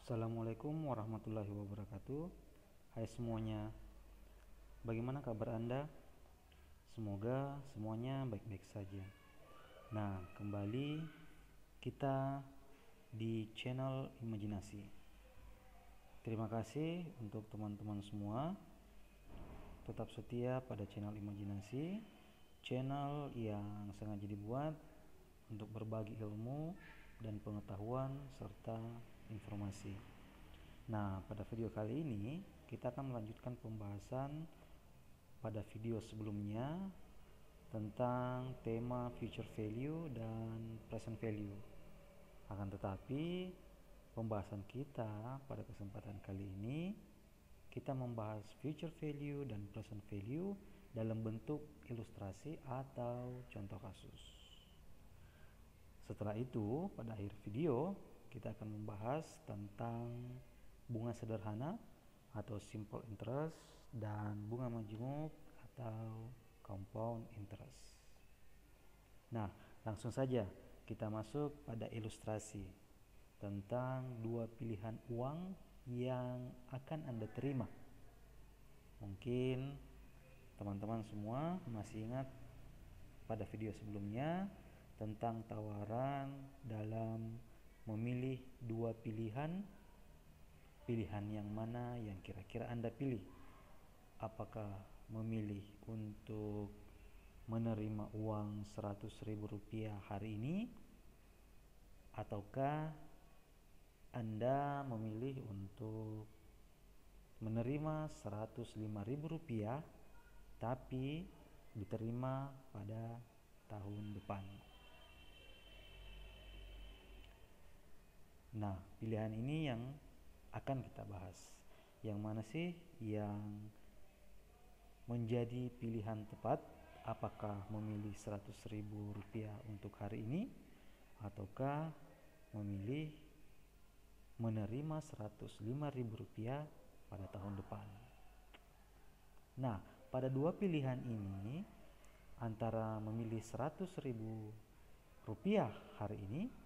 Assalamualaikum warahmatullahi wabarakatuh. Hai semuanya, bagaimana kabar Anda? Semoga semuanya baik-baik saja. Nah, kembali kita di channel Imajinasi. Terima kasih untuk teman-teman semua tetap setia pada channel Imajinasi, channel yang sengaja dibuat untuk berbagi ilmu dan pengetahuan serta informasi. Nah, pada video kali ini kita akan melanjutkan pembahasan pada video sebelumnya tentang tema future value dan present value. Akan tetapi, pembahasan kita pada kesempatan kali ini kita membahas future value dan present value dalam bentuk ilustrasi atau contoh kasus. Setelah itu, pada akhir video kita akan membahas tentang bunga sederhana atau simple interest dan bunga majmuk atau compound interest. Nah, langsung saja kita masuk pada ilustrasi tentang dua pilihan uang yang akan Anda terima. Mungkin teman-teman semua masih ingat pada video sebelumnya tentang tawaran dalam memilih dua pilihan yang mana yang kira-kira Anda pilih. Apakah memilih untuk menerima uang Rp100.000 hari ini, ataukah Anda memilih untuk menerima Rp105.000 tapi diterima pada tahun depan. Nah, pilihan ini yang akan kita bahas. Yang mana sih yang menjadi pilihan tepat? Apakah memilih Rp100.000 untuk hari ini, ataukah memilih menerima Rp105.000 pada tahun depan? Nah, pada dua pilihan ini, antara memilih Rp100.000 hari ini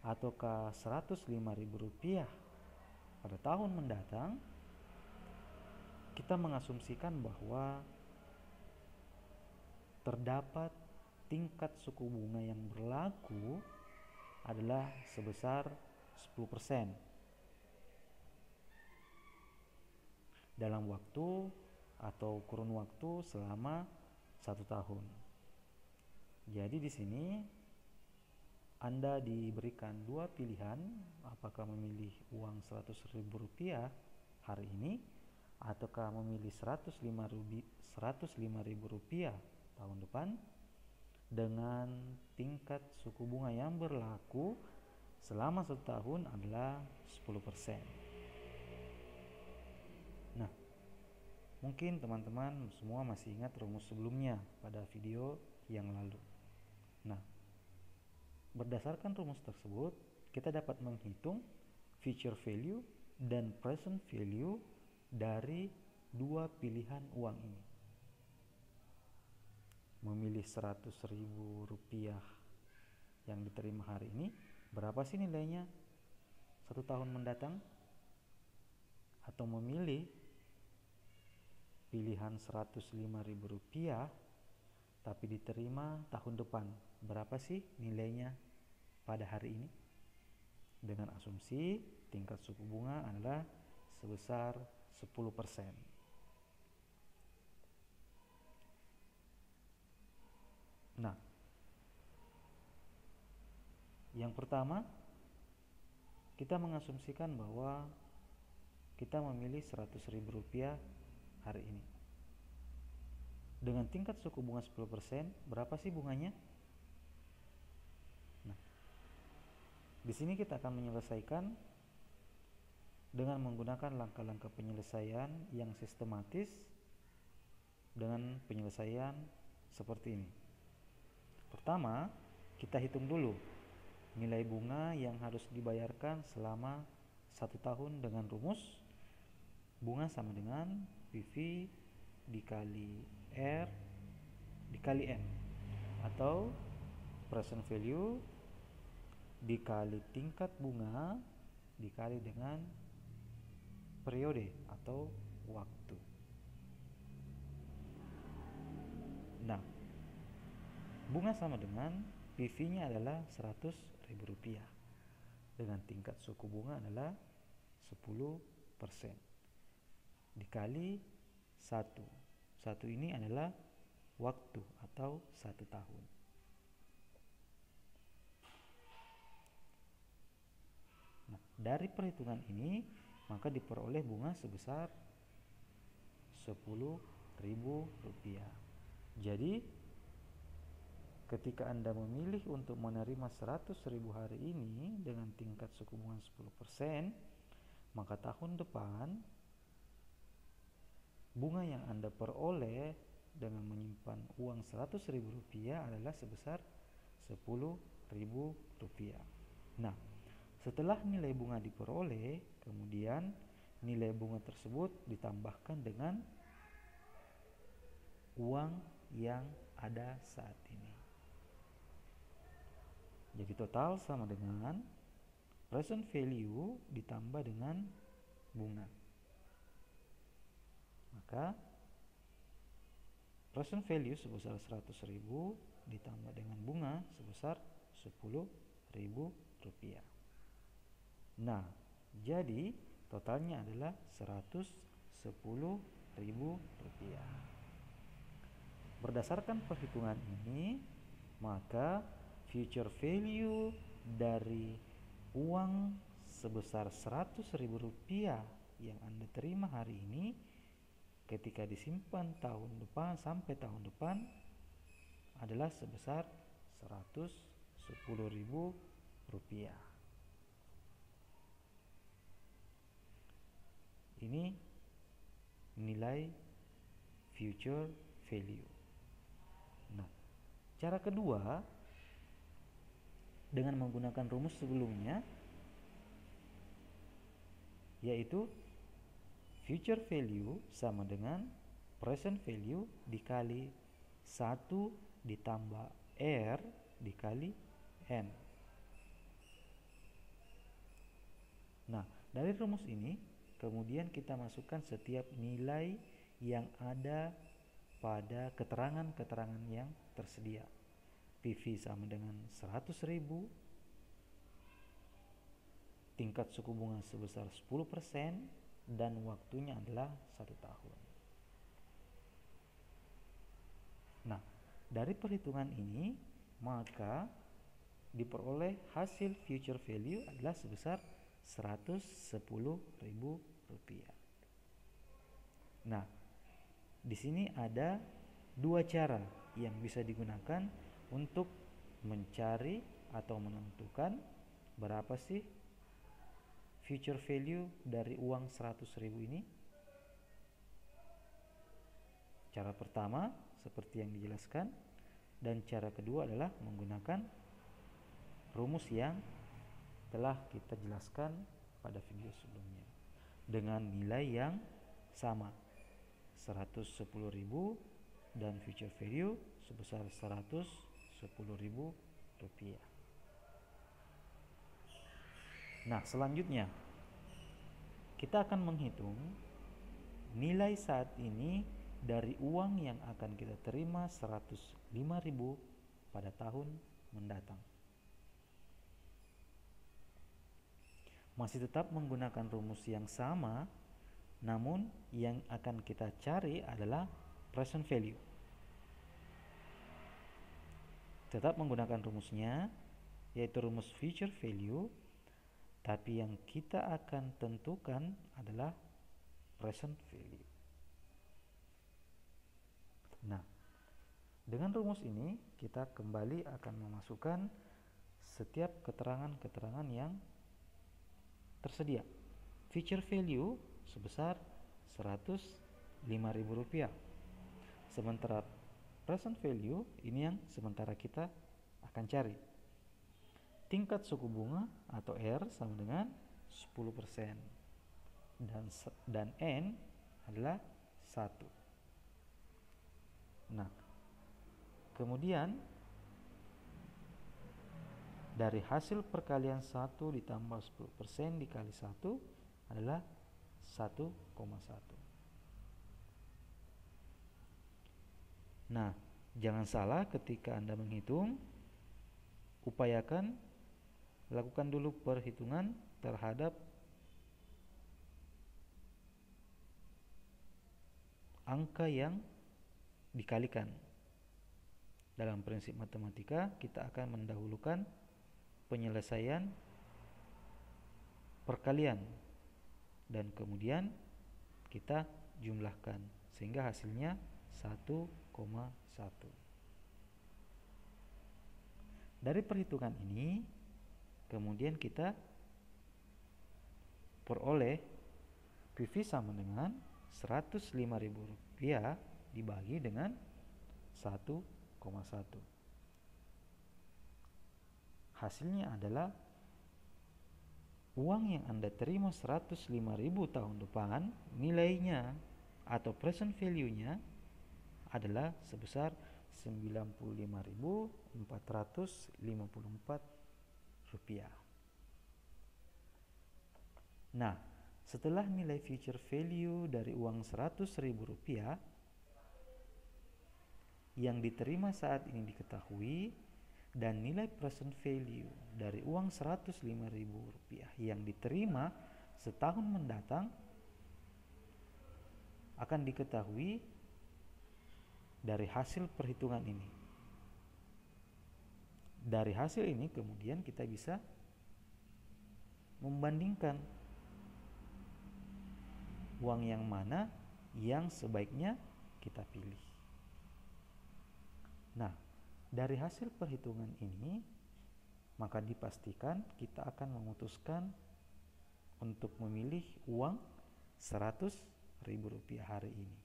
ataukah Rp105.000 pada tahun mendatang, kita mengasumsikan bahwa terdapat tingkat suku bunga yang berlaku adalah sebesar 10% dalam waktu atau kurun waktu selama 1 tahun. Jadi di sini Anda diberikan dua pilihan, apakah memilih uang Rp100.000 hari ini ataukah memilih Rp105.000 tahun depan dengan tingkat suku bunga yang berlaku selama 1 tahun adalah 10%. Nah, mungkin teman-teman semua masih ingat rumus sebelumnya pada video yang lalu. Nah, berdasarkan rumus tersebut, kita dapat menghitung future value dan present value dari dua pilihan uang ini. Memilih Rp100.000 yang diterima hari ini, berapa sih nilainya 1 tahun mendatang? Atau memilih pilihan Rp105.000 tapi diterima tahun depan, berapa sih nilainya pada hari ini? Dengan asumsi tingkat suku bunga adalah sebesar 10%. Nah, yang pertama kita mengasumsikan bahwa kita memilih Rp100.000 hari ini. Dengan tingkat suku bunga 10%, berapa sih bunganya? Nah, di sini kita akan menyelesaikan dengan menggunakan langkah-langkah penyelesaian yang sistematis dengan penyelesaian seperti ini. Pertama, kita hitung dulu nilai bunga yang harus dibayarkan selama 1 tahun dengan rumus bunga sama dengan PV dikali R dikali N, atau present value dikali tingkat bunga dikali dengan periode atau waktu. Nah, bunga sama dengan PV-nya adalah Rp100.000 dengan tingkat suku bunga adalah 10% dikali 1. 1 ini adalah waktu atau 1 tahun. Nah, dari perhitungan ini maka diperoleh bunga sebesar Rp10.000. Jadi ketika Anda memilih untuk menerima 100.000 hari ini dengan tingkat suku bunga 10%, maka tahun depan bunga yang Anda peroleh dengan menyimpan uang Rp100.000 adalah sebesar Rp10.000. Nah, setelah nilai bunga diperoleh, kemudian nilai bunga tersebut ditambahkan dengan uang yang ada saat ini. Jadi total sama dengan present value ditambah dengan bunga. Maka present value sebesar 100.000 ditambah dengan bunga sebesar Rp10.000. Nah, jadi totalnya adalah Rp110.000. Berdasarkan perhitungan ini, maka future value dari uang sebesar Rp100.000 yang Anda terima hari ini ketika disimpan tahun depan sampai tahun depan adalah sebesar Rp110.000. Ini nilai future value. Nah, cara kedua dengan menggunakan rumus sebelumnya, yaitu future value sama dengan present value dikali 1 ditambah R dikali N. Nah, dari rumus ini kemudian kita masukkan setiap nilai yang ada pada keterangan-keterangan yang tersedia. PV sama dengan 100.000, tingkat suku bunga sebesar 10%, dan waktunya adalah 1 tahun. Nah, dari perhitungan ini maka diperoleh hasil future value adalah sebesar Rp110.000. Nah, di sini ada dua cara yang bisa digunakan untuk mencari atau menentukan berapa sih future value dari uang 100.000 ini. Cara pertama seperti yang dijelaskan, dan cara kedua adalah menggunakan rumus yang telah kita jelaskan pada video sebelumnya dengan nilai yang sama, 110.000 dan future value sebesar Rp110.000. Nah, selanjutnya kita akan menghitung nilai saat ini dari uang yang akan kita terima 105.000 pada tahun mendatang. Masih tetap menggunakan rumus yang sama, namun yang akan kita cari adalah present value. Tetap menggunakan rumusnya, yaitu rumus future value, tapi yang kita akan tentukan adalah present value. Nah, dengan rumus ini kita kembali akan memasukkan setiap keterangan-keterangan yang tersedia. Future value sebesar Rp105.000. Sementara present value ini yang sementara kita akan cari. Tingkat suku bunga atau R sama dengan 10% dan N adalah 1. Nah, kemudian dari hasil perkalian 1 ditambah 10% dikali 1 adalah 1,1. Nah, jangan salah ketika Anda menghitung, upayakan lakukan dulu perhitungan terhadap angka yang dikalikan. Dalam prinsip matematika, kita akan mendahulukan penyelesaian perkalian dan kemudian kita jumlahkan sehingga hasilnya 1,1. Dari perhitungan ini kemudian kita peroleh PV sama dengan Rp105.000 dibagi dengan 1,1. Hasilnya adalah uang yang Anda terima 105.000 tahun depan, nilainya atau present value-nya adalah sebesar Rp95.454. Nah, setelah nilai future value dari uang Rp100.000 yang diterima saat ini diketahui dan nilai present value dari uang Rp105.000 yang diterima setahun mendatang akan diketahui dari hasil perhitungan ini. Dari hasil ini kemudian kita bisa membandingkan uang yang mana yang sebaiknya kita pilih. Nah, dari hasil perhitungan ini maka dipastikan kita akan memutuskan untuk memilih uang Rp100.000 hari ini,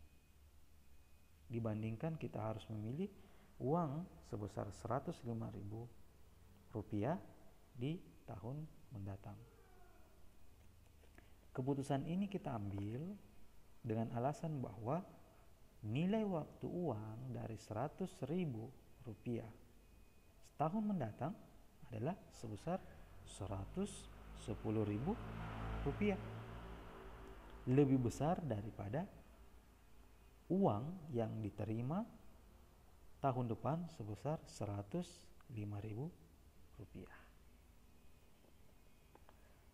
dibandingkan kita harus memilih uang sebesar Rp105.000 di tahun mendatang. Keputusan ini kita ambil dengan alasan bahwa nilai waktu uang dari Rp100.000 setahun mendatang adalah sebesar Rp110.000, lebih besar daripada uang yang diterima tahun depan sebesar Rp105.000.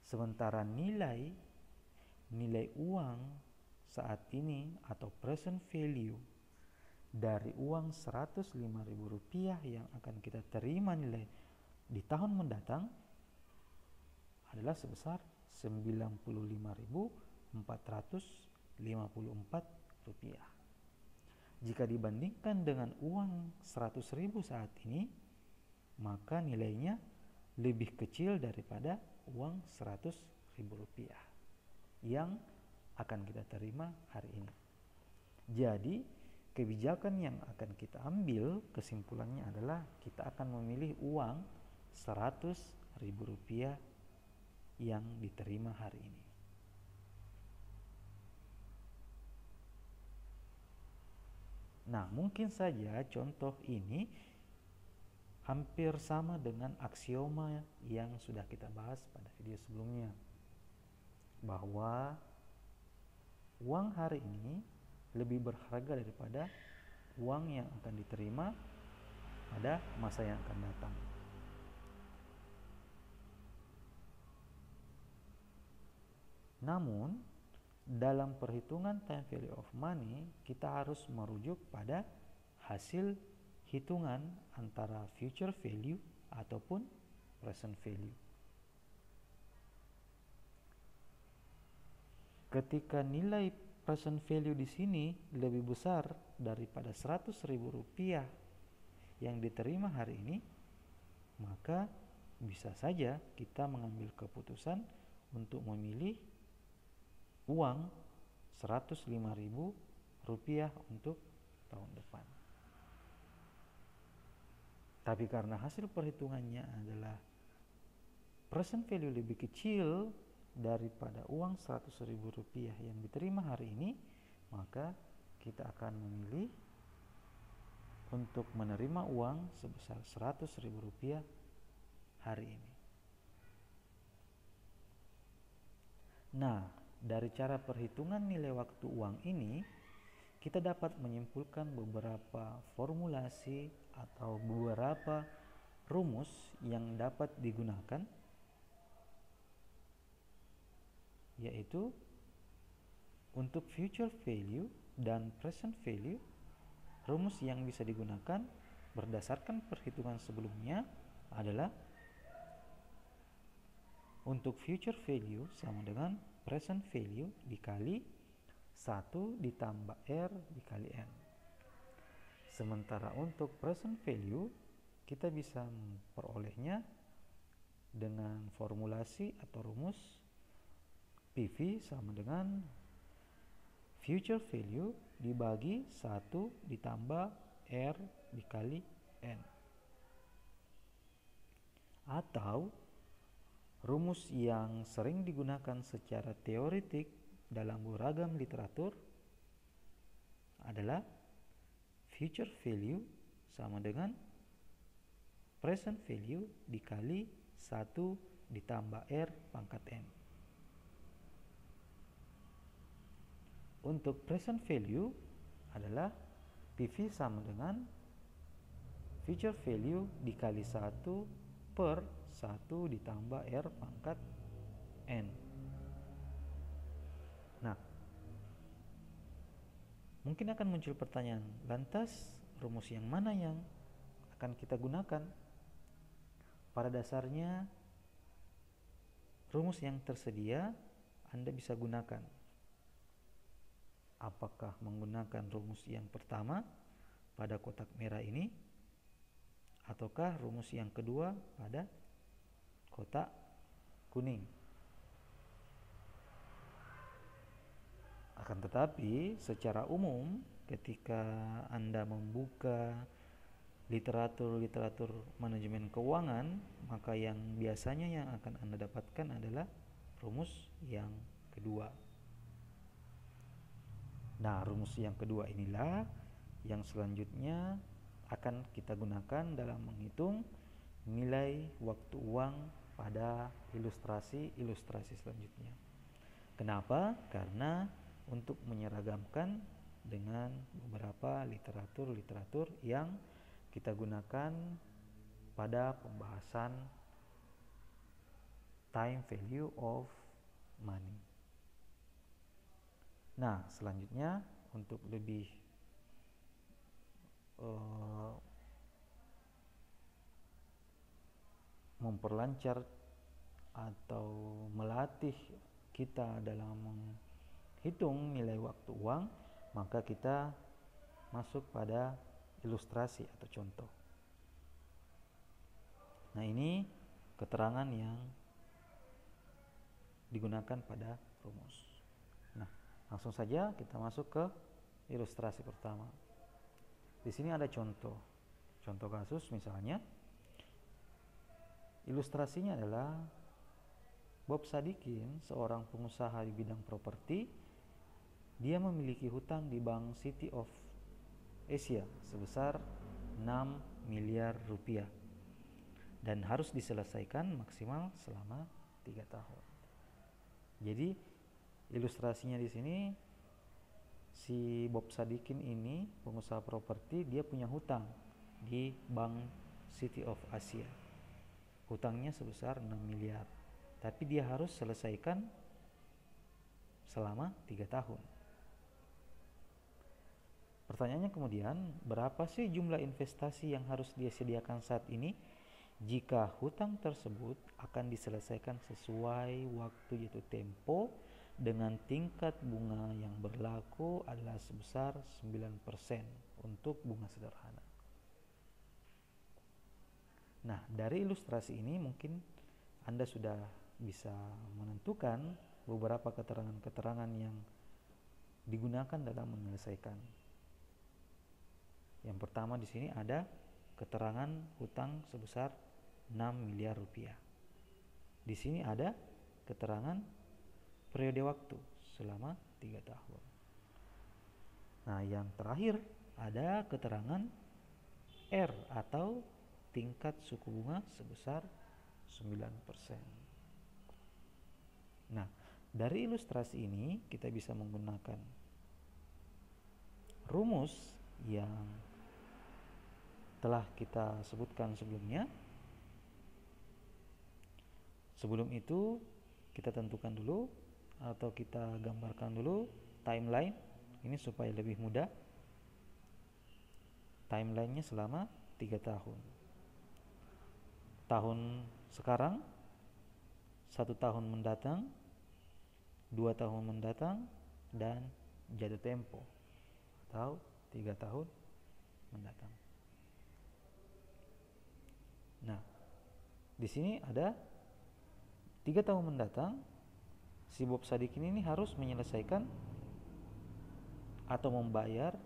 Sementara nilai uang saat ini atau present value dari uang Rp105.000 yang akan kita terima nilai di tahun mendatang adalah sebesar Rp95.454. Jika dibandingkan dengan uang Rp100.000 saat ini, maka nilainya lebih kecil daripada uang Rp100.000 yang akan kita terima hari ini. Jadi, kebijakan yang akan kita ambil kesimpulannya adalah kita akan memilih uang Rp100.000 yang diterima hari ini. Nah, mungkin saja contoh ini hampir sama dengan aksioma yang sudah kita bahas pada video sebelumnya, bahwa uang hari ini lebih berharga daripada uang yang akan diterima pada masa yang akan datang. Namun, dalam perhitungan time value of money, kita harus merujuk pada hasil hitungan antara future value ataupun present value. Ketika nilai present value di sini lebih besar daripada Rp100.000 yang diterima hari ini, maka bisa saja kita mengambil keputusan untuk memilih uang Rp105.000 untuk tahun depan. Tapi karena hasil perhitungannya adalah present value lebih kecil daripada uang Rp100.000 yang diterima hari ini, maka kita akan memilih untuk menerima uang sebesar Rp100.000 hari ini. Nah, dari cara perhitungan nilai waktu uang ini, kita dapat menyimpulkan beberapa formulasi atau beberapa rumus yang dapat digunakan, yaitu untuk future value dan present value. Rumus yang bisa digunakan berdasarkan perhitungan sebelumnya adalah untuk future value sama dengan present value dikali 1 ditambah R dikali N. Sementara untuk present value kita bisa memperolehnya dengan formulasi atau rumus PV sama dengan future value dibagi 1 ditambah R dikali N. Atau rumus yang sering digunakan secara teoretik dalam beragam literatur adalah future value sama dengan present value dikali 1 ditambah R pangkat N. Untuk present value adalah PV sama dengan future value dikali 1 per 1 ditambah R pangkat N. Nah, mungkin akan muncul pertanyaan, lantas rumus yang mana yang akan kita gunakan? Pada dasarnya, rumus yang tersedia Anda bisa gunakan. Apakah menggunakan rumus yang pertama pada kotak merah ini, ataukah rumus yang kedua pada kotak kuning? Akan tetapi secara umum ketika Anda membuka literatur manajemen keuangan, maka yang biasanya yang akan Anda dapatkan adalah rumus yang kedua. Nah, rumus yang kedua inilah yang selanjutnya akan kita gunakan dalam menghitung nilai waktu uang pada ilustrasi selanjutnya. Kenapa? Karena untuk menyeragamkan dengan beberapa literatur yang kita gunakan pada pembahasan time value of money. Nah, selanjutnya untuk lebih memperlancar atau melatih kita dalam menghitung nilai waktu uang, maka kita masuk pada ilustrasi atau contoh. Nah, ini keterangan yang digunakan pada rumus. Nah, langsung saja kita masuk ke ilustrasi pertama. Di sini ada contoh kasus, misalnya ilustrasinya adalah Bob Sadikin, seorang pengusaha di bidang properti. Dia memiliki hutang di Bank City of Asia sebesar 6 miliar rupiah dan harus diselesaikan maksimal selama 3 tahun. Jadi ilustrasinya di sini, si Bob Sadikin ini pengusaha properti, dia punya hutang di Bank City of Asia. Hutangnya sebesar 6 miliar. Tapi dia harus selesaikan selama 3 tahun. Pertanyaannya kemudian, berapa sih jumlah investasi yang harus dia sediakan saat ini jika hutang tersebut akan diselesaikan sesuai waktu jatuh tempo dengan tingkat bunga yang berlaku adalah sebesar 9% untuk bunga sederhana. Nah, dari ilustrasi ini mungkin Anda sudah bisa menentukan beberapa keterangan-keterangan yang digunakan dalam menyelesaikan. Yang pertama di sini ada keterangan hutang sebesar 6 miliar rupiah. Di sini ada keterangan periode waktu selama 3 tahun. Nah, yang terakhir ada keterangan R atau tingkat suku bunga sebesar 9%. Nah, dari ilustrasi ini kita bisa menggunakan rumus yang telah kita sebutkan sebelumnya. Sebelum itu kita tentukan dulu atau kita gambarkan dulu timeline ini supaya lebih mudah. Timelinenya selama 3 tahun. Tahun sekarang, 1 tahun mendatang, 2 tahun mendatang, dan jatuh tempo atau 3 tahun mendatang. Nah, di sini ada 3 tahun mendatang, si Bob Sadikin ini harus menyelesaikan atau membayar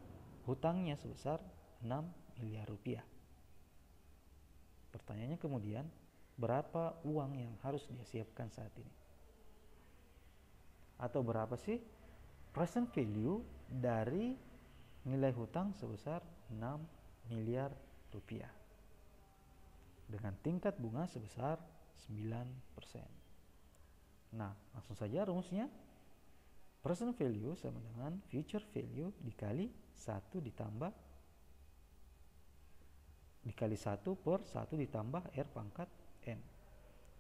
hutangnya sebesar 6 miliar rupiah. Pertanyaannya kemudian, berapa uang yang harus dia siapkan saat ini? Atau berapa sih present value dari nilai hutang sebesar 6 miliar rupiah dengan tingkat bunga sebesar 9%. Nah, langsung saja rumusnya. Present value sama dengan future value dikali 1 per 1 ditambah R pangkat N.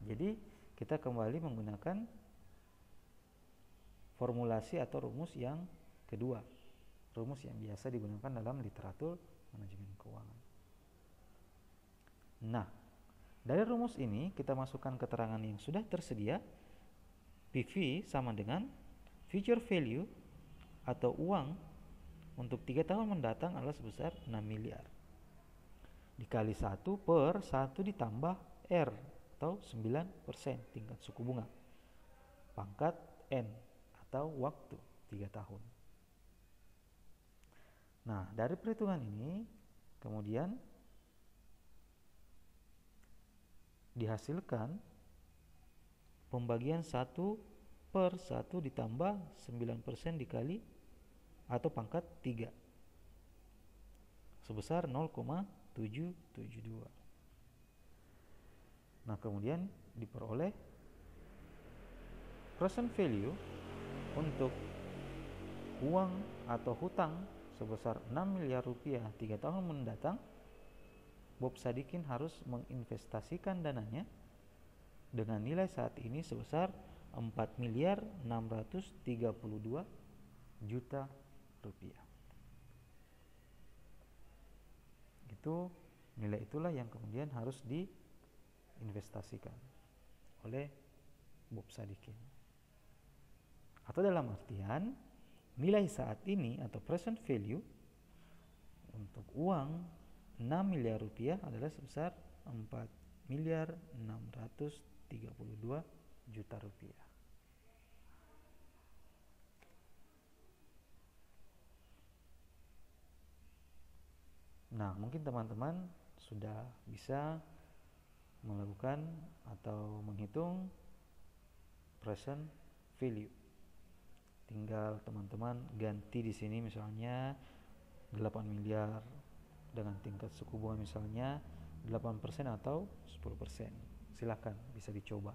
Jadi kita kembali menggunakan formulasi atau rumus yang kedua, rumus yang biasa digunakan dalam literatur manajemen keuangan. Nah, dari rumus ini kita masukkan keterangan yang sudah tersedia. PV sama dengan future value atau uang untuk 3 tahun mendatang adalah sebesar 6 miliar dikali 1 per 1 ditambah R atau 9% tingkat suku bunga pangkat N atau waktu 3 tahun. Nah, dari perhitungan ini kemudian dihasilkan pembagian 1 per 1 ditambah 9% dikali atau pangkat 3 sebesar 0,772. Nah, kemudian diperoleh present value untuk uang atau hutang sebesar 6 miliar rupiah 3 tahun mendatang. Bob Sadikin harus menginvestasikan dananya dengan nilai saat ini sebesar 4 miliar 632 juta rupiah. Itu nilai itulah yang kemudian harus diinvestasikan oleh Bob Sadikin. Atau dalam artian nilai saat ini atau present value untuk uang 6 miliar rupiah adalah sebesar 4 miliar 632 juta rupiah. Nah, mungkin teman-teman sudah bisa melakukan atau menghitung present value. Tinggal teman-teman ganti di sini misalnya 8 miliar dengan tingkat suku bunga misalnya 8% atau 10%. Silakan, bisa dicoba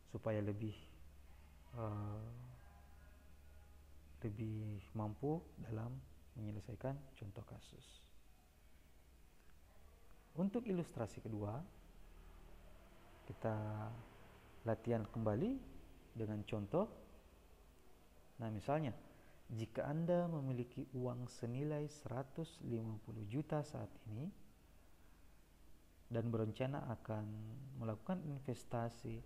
supaya lebih mampu dalam menyelesaikan contoh kasus. Untuk ilustrasi kedua, kita latihan kembali dengan contoh. Nah, misalnya, jika Anda memiliki uang senilai 150 juta saat ini dan berencana akan melakukan investasi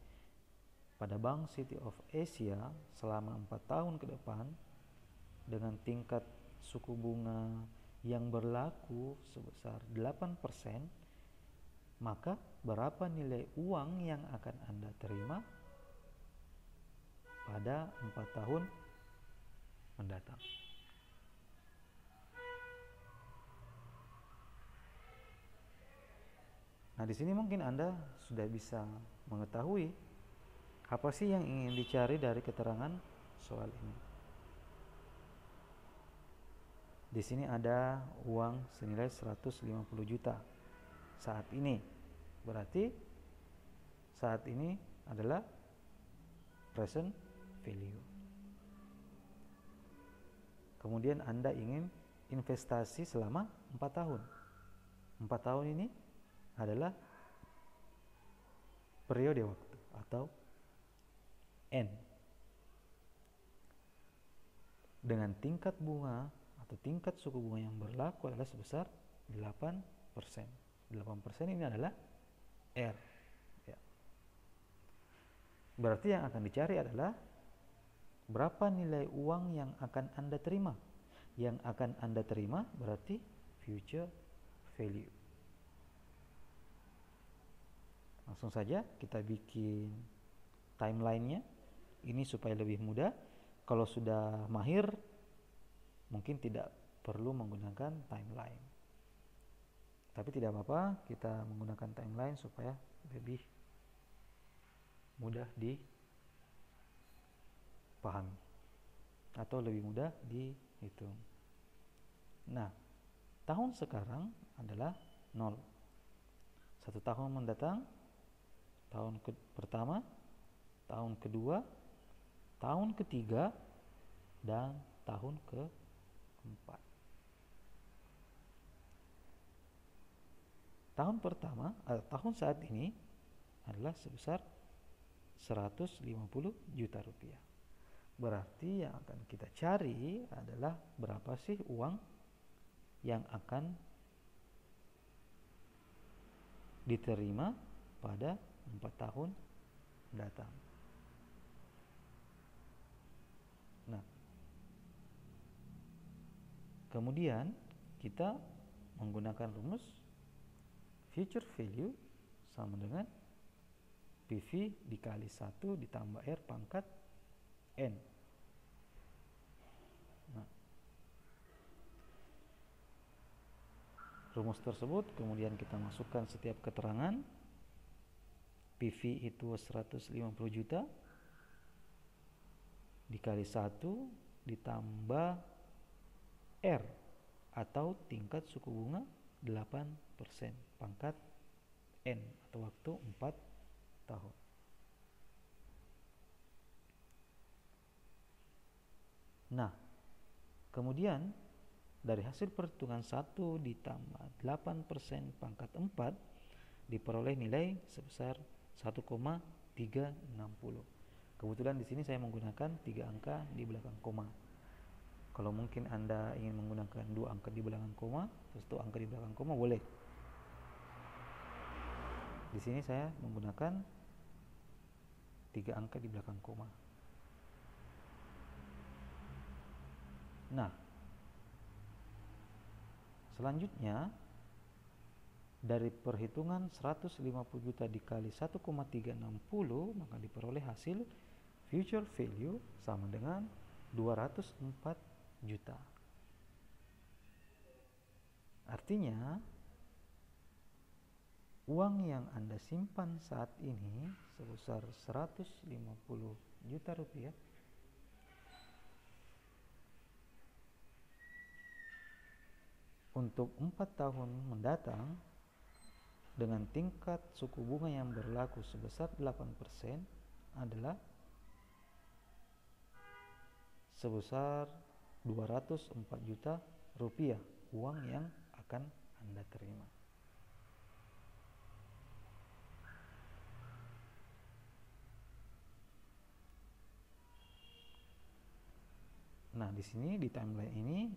pada Bank City of Asia selama 4 tahun ke depan dengan tingkat suku bunga yang berlaku sebesar 8%, maka berapa nilai uang yang akan Anda terima pada 4 tahun mendatang? Nah, di sini mungkin Anda sudah bisa mengetahui apa sih yang ingin dicari dari keterangan soal ini. Di sini ada uang senilai 150 juta saat ini. Berarti saat ini adalah present value. Kemudian Anda ingin investasi selama 4 tahun. 4 tahun ini adalah periode waktu atau N. Dengan tingkat bunga atau tingkat suku bunga yang berlaku adalah sebesar 8%. 8% ini adalah R. Ya. Berarti yang akan dicari adalah berapa nilai uang yang akan Anda terima. Yang akan Anda terima berarti future value. Langsung saja kita bikin timeline-nya. Ini supaya lebih mudah. Kalau sudah mahir, mungkin tidak perlu menggunakan timeline. Tapi tidak apa-apa, kita menggunakan timeline supaya lebih mudah dipahami atau lebih mudah dihitung. Nah, tahun sekarang adalah 0. 1 tahun mendatang, tahun pertama, tahun kedua, tahun ketiga, dan tahun keempat. Tahun pertama, tahun saat ini adalah sebesar 150 juta rupiah. Berarti yang akan kita cari adalah berapa sih uang yang akan diterima pada 4 tahun mendatang. Nah, kemudian kita menggunakan rumus future value sama dengan PV dikali 1 ditambah R pangkat N. Nah, rumus tersebut kemudian kita masukkan setiap keterangan. PV itu 150 juta dikali 1 ditambah R atau tingkat suku bunga 8% pangkat N atau waktu 4 tahun. Nah, kemudian dari hasil perhitungan 1 ditambah 8% pangkat 4 diperoleh nilai sebesar 1,360. Kebetulan di sini saya menggunakan 3 angka di belakang koma. Kalau mungkin Anda ingin menggunakan 2 angka di belakang koma, terus 1 angka di belakang koma boleh. Di sini saya menggunakan 3 angka di belakang koma. Nah, selanjutnya dari perhitungan 150 juta dikali 1,360 maka diperoleh hasil future value sama dengan 204 juta. Artinya uang yang Anda simpan saat ini sebesar 150 juta rupiah untuk 4 tahun mendatang dengan tingkat suku bunga yang berlaku sebesar 8% adalah sebesar 204 juta rupiah uang yang akan Anda terima. Nah, di sini di timeline ini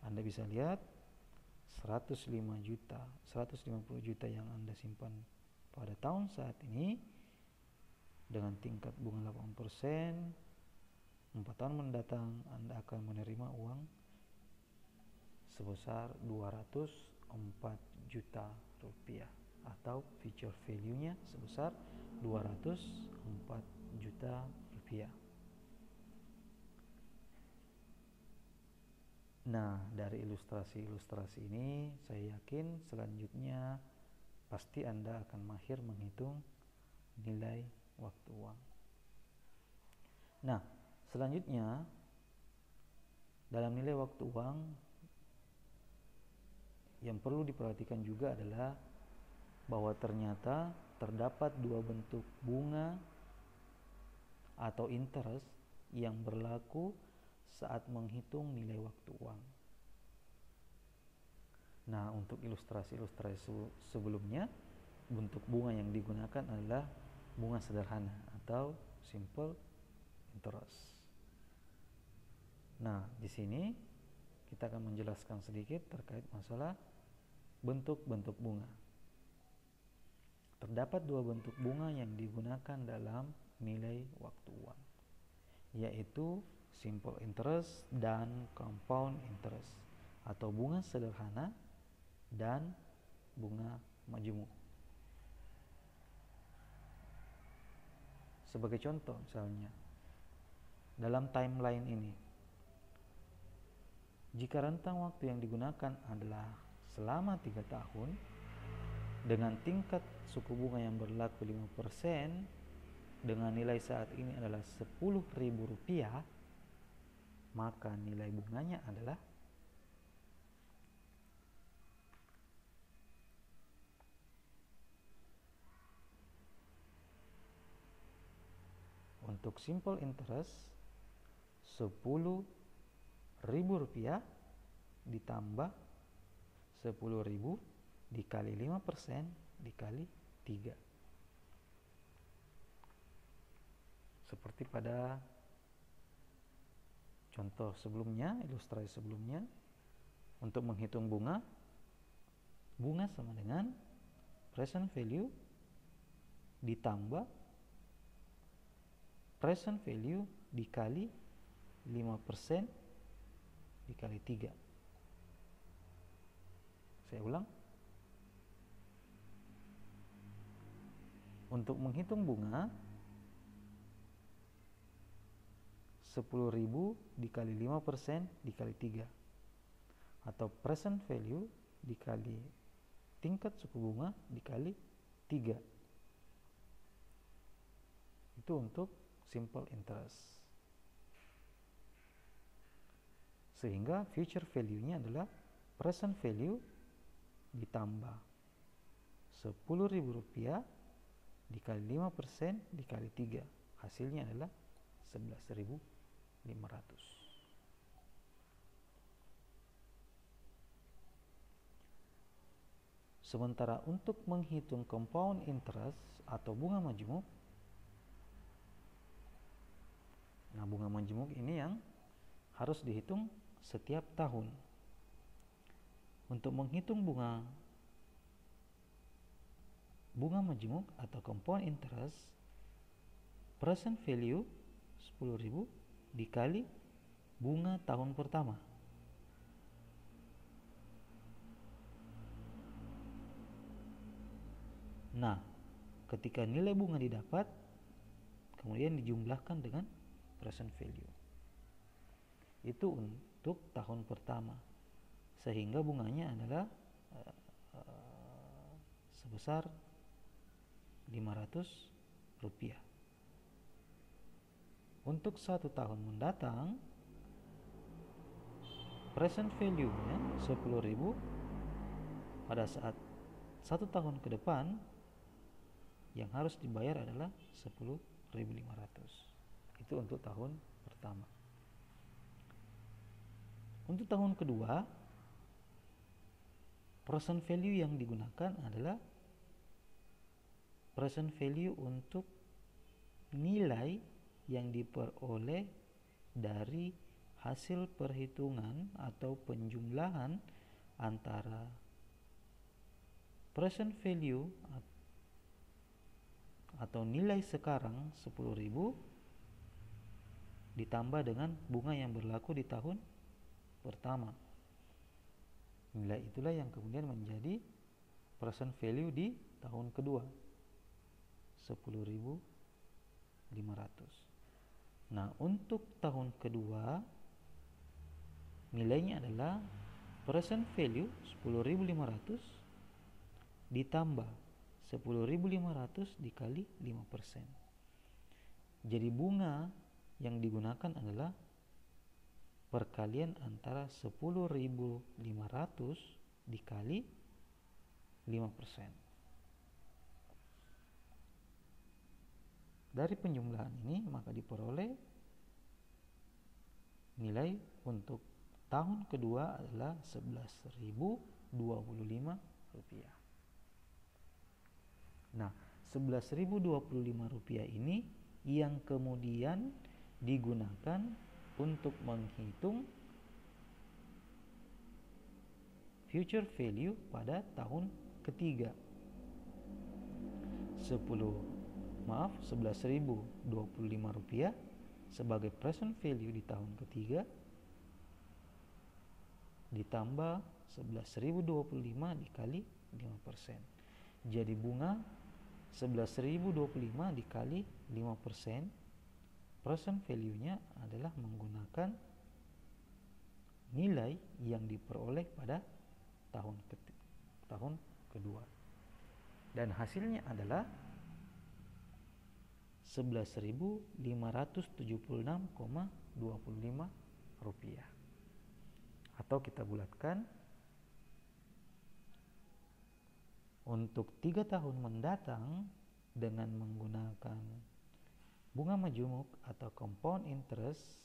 Anda bisa lihat 150 juta yang Anda simpan pada tahun saat ini dengan tingkat bunga 8%, 4 tahun mendatang Anda akan menerima uang sebesar 204 juta rupiah atau future value-nya sebesar 204 juta rupiah. Nah, dari ilustrasi-ilustrasi ini saya yakin selanjutnya pasti Anda akan mahir menghitung nilai waktu uang. Nah, selanjutnya dalam nilai waktu uang yang perlu diperhatikan juga adalah bahwa ternyata terdapat dua bentuk bunga atau interest yang berlaku saat menghitung nilai waktu uang. Nah, untuk ilustrasi-ilustrasi sebelumnya, bentuk bunga yang digunakan adalah bunga sederhana atau simple interest. Nah, di sini kita akan menjelaskan sedikit terkait masalah bentuk-bentuk bunga. Terdapat dua bentuk bunga yang digunakan dalam nilai waktu uang, yaitu simple interest dan compound interest, atau bunga sederhana dan bunga majemuk. Sebagai contoh misalnya, dalam timeline ini, jika rentang waktu yang digunakan adalah selama 3 tahun dengan tingkat suku bunga yang berlaku 5% dengan nilai saat ini adalah Rp10.000, maka nilai bunganya adalah untuk simple interest Rp10.000 ditambah 10.000 dikali 5% dikali 3. Seperti pada contoh sebelumnya, ilustrasi sebelumnya, untuk menghitung bunga sama dengan present value ditambah present value dikali 5% dikali 3. Saya ulang. Untuk menghitung bunga 10.000 dikali 5% dikali 3, atau present value dikali tingkat suku bunga dikali 3. Itu untuk simple interest. Sehingga future value-nya adalah present value ditambah Rp10.000 dikali 5% dikali 3. Hasilnya adalah 11.500. Sementara untuk menghitung compound interest atau bunga majemuk, nah bunga majemuk ini yang harus dihitung setiap tahun. Untuk menghitung bunga majemuk atau compound interest, present value 10.000 dikali bunga tahun pertama. Nah, ketika nilai bunga didapat, kemudian dijumlahkan dengan present value. Itu untuk tahun pertama, sehingga bunganya adalah sebesar Rp500. Untuk 1 tahun mendatang, present value-nya 10.000, pada saat 1 tahun ke depan yang harus dibayar adalah 10.500. Itu untuk tahun pertama. Untuk tahun kedua, present value yang digunakan adalah present value untuk nilai yang diperoleh dari hasil perhitungan atau penjumlahan antara present value atau nilai sekarang 10.000 ditambah dengan bunga yang berlaku di tahun pertama. Nilai itulah yang kemudian menjadi present value di tahun kedua, 10.500. Nah, untuk tahun kedua nilainya adalah present value 10.500 ditambah 10.500 dikali 5%. Jadi bunga yang digunakan adalah perkalian antara 10.500 dikali 5%. dari penjumlahan ini maka diperoleh nilai untuk tahun kedua adalah 11.025 rupiah. Nah, 11.025 rupiah ini yang kemudian digunakan untuk menghitung future value pada tahun ketiga. 11.025 rupiah sebagai present value di tahun ketiga ditambah 11.025 dikali 5%. Jadi bunga 11.025 dikali 5%, present value-nya adalah menggunakan nilai yang diperoleh pada tahun kedua. Dan hasilnya adalah 11.576,25 rupiah. Atau kita bulatkan, untuk 3 tahun mendatang dengan menggunakan bunga majemuk atau compound interest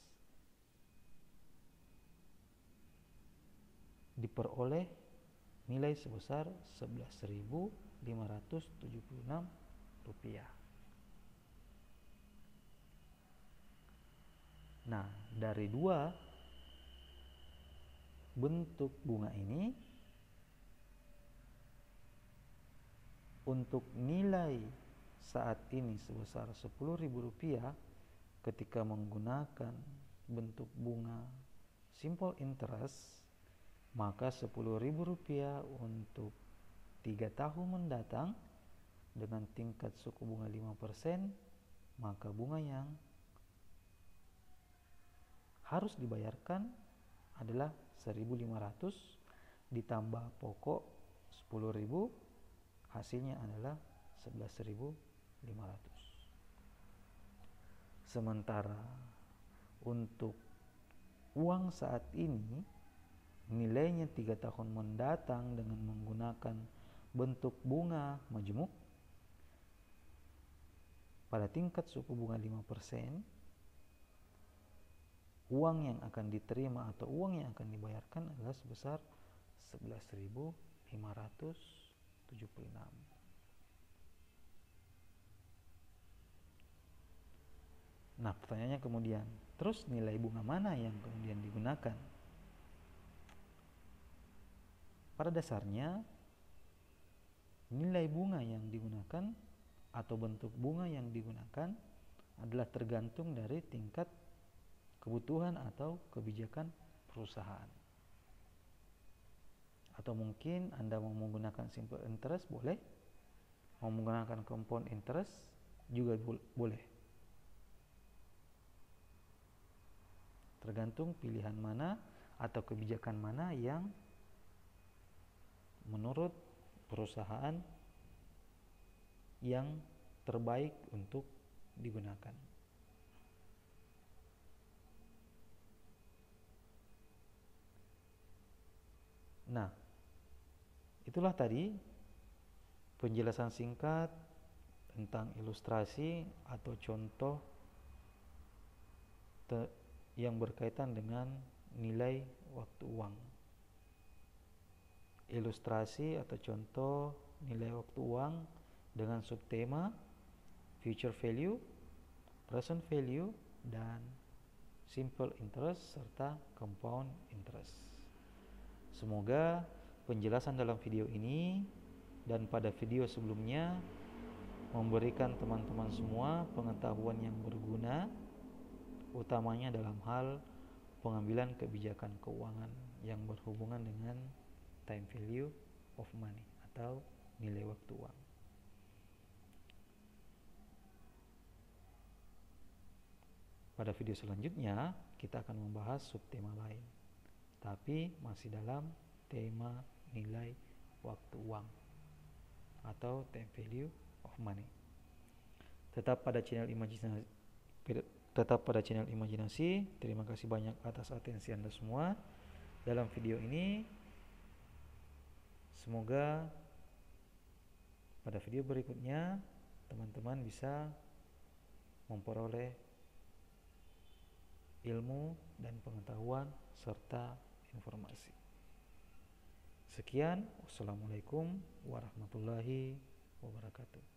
diperoleh nilai sebesar 11.576 rupiah. Nah, dari dua bentuk bunga ini, untuk nilai saat ini sebesar 10.000 rupiah ketika menggunakan bentuk bunga simple interest, maka 10.000 rupiah untuk 3 tahun mendatang dengan tingkat suku bunga 5%, maka bunga yang harus dibayarkan adalah 1.500 ditambah pokok 10.000, hasilnya adalah 11.500. Sementara untuk uang saat ini nilainya 3 tahun mendatang dengan menggunakan bentuk bunga majemuk pada tingkat suku bunga 5%, uang yang akan diterima atau uang yang akan dibayarkan adalah sebesar 11.576. Nah, pertanyaannya kemudian, terus nilai bunga mana yang kemudian digunakan? Pada dasarnya, nilai bunga yang digunakan atau bentuk bunga yang digunakan adalah tergantung dari tingkat kebutuhan atau kebijakan perusahaan. Atau mungkin Anda mau menggunakan simple interest boleh, mau menggunakan compound interest juga boleh. Tergantung pilihan mana atau kebijakan mana yang menurut perusahaan yang terbaik untuk digunakan. Nah, itulah tadi penjelasan singkat tentang ilustrasi atau contoh yang berkaitan dengan nilai waktu uang. Ilustrasi atau contoh nilai waktu uang dengan subtema future value, present value, dan simple interest serta compound interest. Semoga penjelasan dalam video ini dan pada video sebelumnya memberikan teman-teman semua pengetahuan yang berguna, utamanya dalam hal pengambilan kebijakan keuangan yang berhubungan dengan time value of money atau nilai waktu uang. Pada video selanjutnya kita akan membahas subtema lain, tapi masih dalam tema nilai waktu uang atau time value of money. Tetap pada channel Imajinasi. Terima kasih banyak atas atensi Anda semua dalam video ini. Semoga pada video berikutnya teman-teman bisa memperoleh ilmu dan pengetahuan serta informasi. Sekian, wassalamualaikum warahmatullahi wabarakatuh.